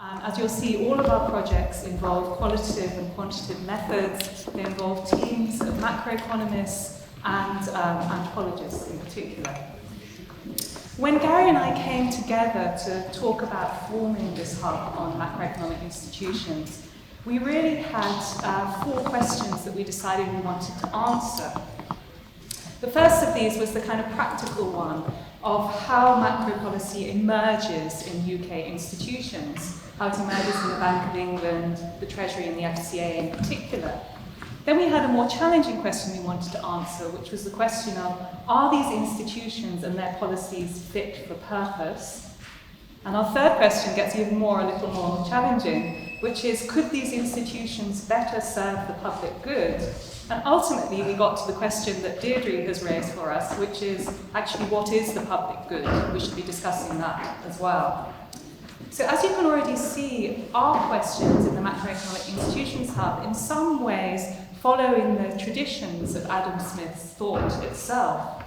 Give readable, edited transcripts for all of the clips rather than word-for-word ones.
As you'll see, all of our projects involve qualitative and quantitative methods. They involve teams of macroeconomists and anthropologists in particular. When Gary and I came together to talk about forming this hub on macroeconomic institutions, we really had 4 questions that we decided we wanted to answer. The first of these was the kind of practical one of how macro policy emerges in UK institutions, how it emerges in the Bank of England, the Treasury and the FCA in particular. Then we had a more challenging question we wanted to answer, which was the question of, are these institutions and their policies fit for purpose? And our third question gets a little more challenging, which is, could these institutions better serve the public good? And ultimately, we got to the question that Deirdre has raised for us, which is actually, what is the public good? We should be discussing that as well. So as you can already see, our questions in the Macroeconomic Institutions Hub in some ways follow in the traditions of Adam Smith's thought itself.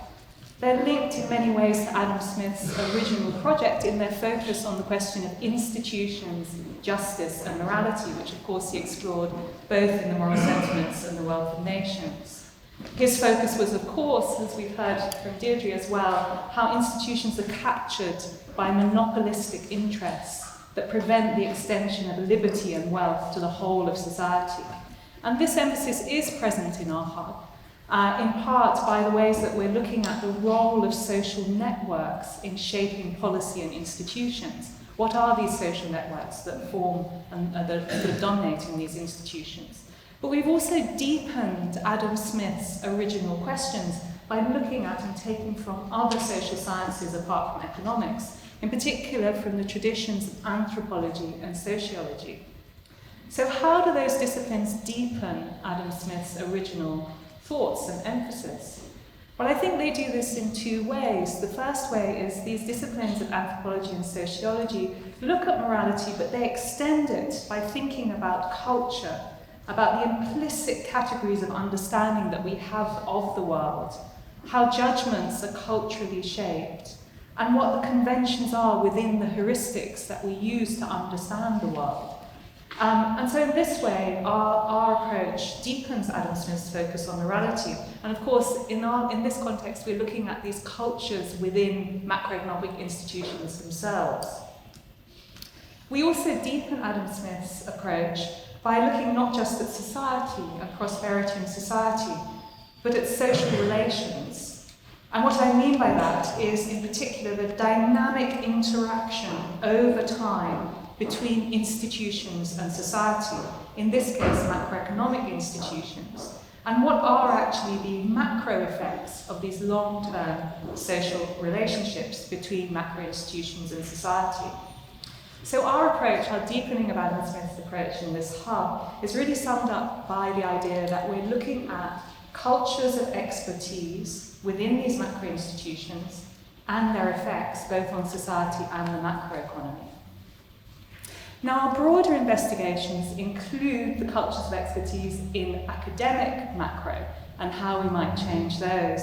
They're linked in many ways to Adam Smith's original project in their focus on the question of institutions, justice and morality, which of course he explored both in the Moral Sentiments and the Wealth of Nations. His focus was, of course, as we've heard from Deirdre as well, how institutions are captured by monopolistic interests that prevent the extension of liberty and wealth to the whole of society. And this emphasis is present in our hub, in part by the ways that we're looking at the role of social networks in shaping policy and institutions. What are these social networks that form and that are sort of dominating these institutions? But we've also deepened Adam Smith's original questions by looking at and taking from other social sciences apart from economics, in particular from the traditions of anthropology and sociology. So how do those disciplines deepen Adam Smith's original thoughts and emphasis? Well, I think they do this in 2 ways. The first way is these disciplines of anthropology and sociology look at morality, but they extend it by thinking about culture, about the implicit categories of understanding that we have of the world, how judgments are culturally shaped, and what the conventions are within the heuristics that we use to understand the world. And so in this way, our approach deepens Adam Smith's focus on morality. And of course, in this context, we're looking at these cultures within macroeconomic institutions themselves. We also deepen Adam Smith's approach by looking not just at society and prosperity in society, but at social relations. And what I mean by that is, in particular, the dynamic interaction over time between institutions and society, in this case macroeconomic institutions, and what are actually the macro effects of these long-term social relationships between macro institutions and society. So our approach, our deepening of Adam Smith's approach in this hub, is really summed up by the idea that we're looking at cultures of expertise within these macro institutions and their effects both on society and the macroeconomy. Now, our broader investigations include the cultures of expertise in academic macro and how we might change those.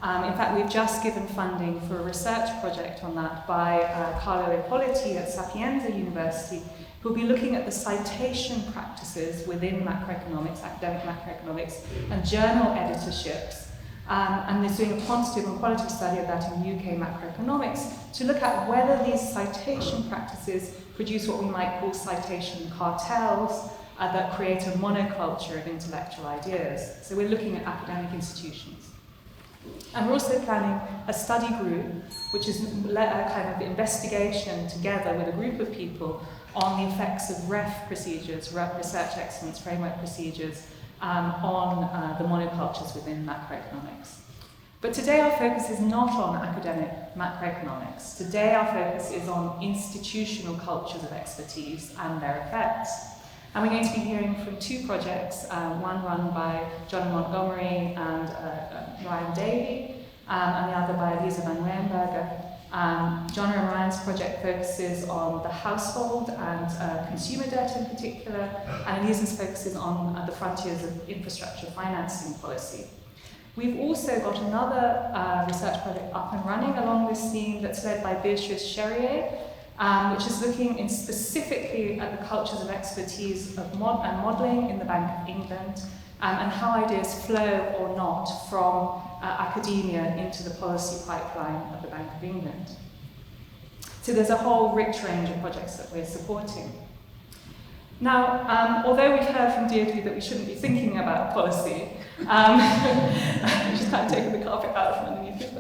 In fact, we've just given funding for a research project on that by Carlo Ippoliti at Sapienza University, who will be looking at the citation practices within macroeconomics, academic macroeconomics, and journal editorships. And is doing a quantitative and qualitative study of that in UK macroeconomics to look at whether these citation practices produce what we might call citation cartels that create a monoculture of intellectual ideas. So we're looking at academic institutions. And we're also planning a study group, which is a kind of investigation together with a group of people on the effects of REF procedures, Research Excellence Framework procedures, on the monocultures within macroeconomics. But today our focus is not on academic macroeconomics. Today our focus is on institutional cultures of expertise and their effects. And we're going to be hearing from 2 projects, one run by John Montgomery and Ryan Davey, and the other by Elisa van Weyenberger. John and Ryan's project focuses on the household and consumer debt in particular, and Elisa's focuses on the frontiers of infrastructure financing policy. We've also got another research project up and running along this theme that's led by Beatrice Cherrier, which is looking specifically at the cultures of expertise of modelling in the Bank of England, and how ideas flow or not from academia into the policy pipeline of the Bank of England. So there's a whole rich range of projects that we're supporting. Now, although we've heard from Deirdre that we shouldn't be thinking about policy, she's kind of taken the carpet out from underneath it,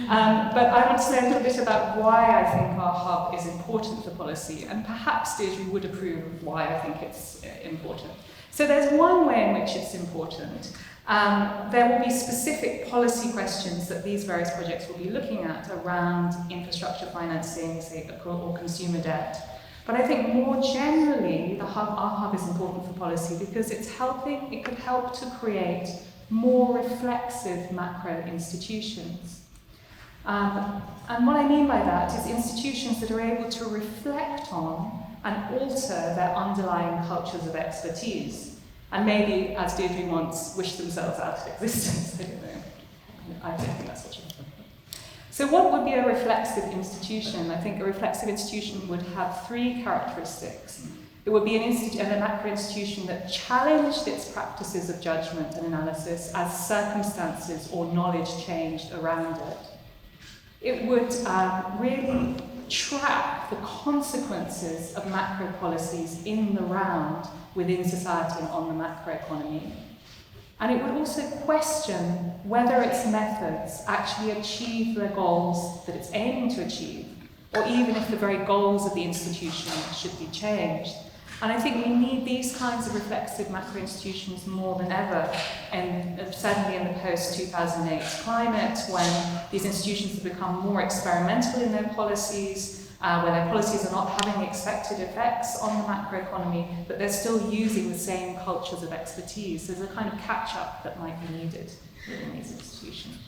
but I want to say a little bit about why I think our hub is important for policy, and perhaps Deirdre would approve of why I think it's important. So there's one way in which it's important. There will be specific policy questions that these various projects will be looking at around infrastructure financing, say, or consumer debt. But I think more generally, our hub is important for policy because it could help to create more reflexive macro institutions. And what I mean by that is institutions that are able to reflect on and alter their underlying cultures of expertise. And maybe, as Deirdre once, wish themselves out of existence. I don't think that's what you mean. So what would be a reflexive institution? I think a reflexive institution would have three characteristics. It would be a macro institution that challenged its practices of judgment and analysis as circumstances or knowledge changed around it. It would really track the consequences of macro policies in the round within society and on the macroeconomy. And it would also question whether its methods actually achieve the goals that it's aiming to achieve, or even if the very goals of the institution should be changed. And I think we need these kinds of reflexive macro institutions more than ever, and certainly in the post-2008 climate, when these institutions have become more experimental in their policies, where their policies are not having expected effects on the macroeconomy, but they're still using the same cultures of expertise. There's a kind of catch-up that might be needed within these institutions.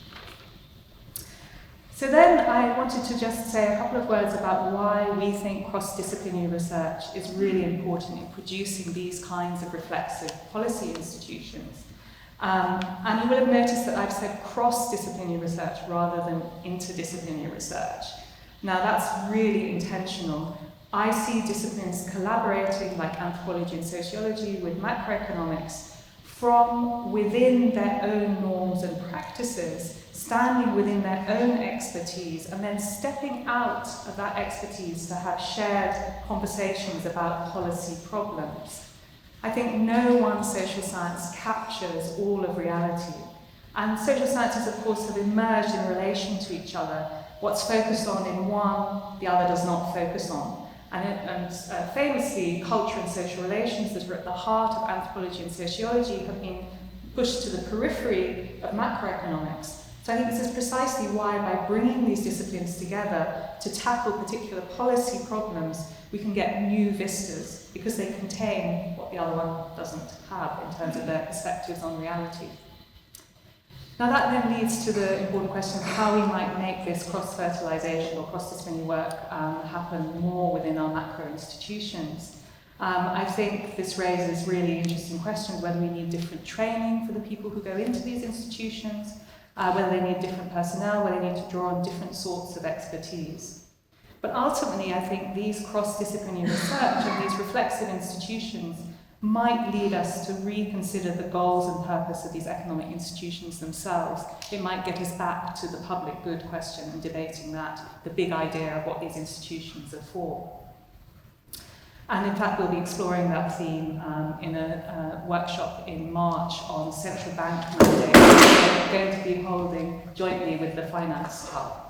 So then I wanted to just say a couple of words about why we think cross-disciplinary research is really important in producing these kinds of reflexive policy institutions. And you will have noticed that I've said cross-disciplinary research rather than interdisciplinary research. Now that's really intentional. I see disciplines collaborating, like anthropology and sociology, with macroeconomics from within their own norms and practices, standing within their own expertise, and then stepping out of that expertise to have shared conversations about policy problems. I think no one social science captures all of reality. And social sciences, of course, have emerged in relation to each other. What's focused on in one, the other does not focus on. And famously, culture and social relations that are at the heart of anthropology and sociology have been pushed to the periphery of macroeconomics. So I think this is precisely why, by bringing these disciplines together to tackle particular policy problems, we can get new vistas, because they contain what the other one doesn't have in terms of their perspectives on reality. Now that then leads to the important question of how we might make this cross-fertilization or cross-disciplinary work happen more within our macro institutions. I think this raises really interesting questions, whether we need different training for the people who go into these institutions, whether they need different personnel, whether they need to draw on different sorts of expertise. But ultimately, I think these cross-disciplinary research and these reflexive institutions might lead us to reconsider the goals and purpose of these economic institutions themselves. It might get us back to the public good question and debating that, the big idea of what these institutions are for. And in fact, we'll be exploring that theme in a workshop in March on central bank mandates. We're going to be holding jointly with the Finance Hub.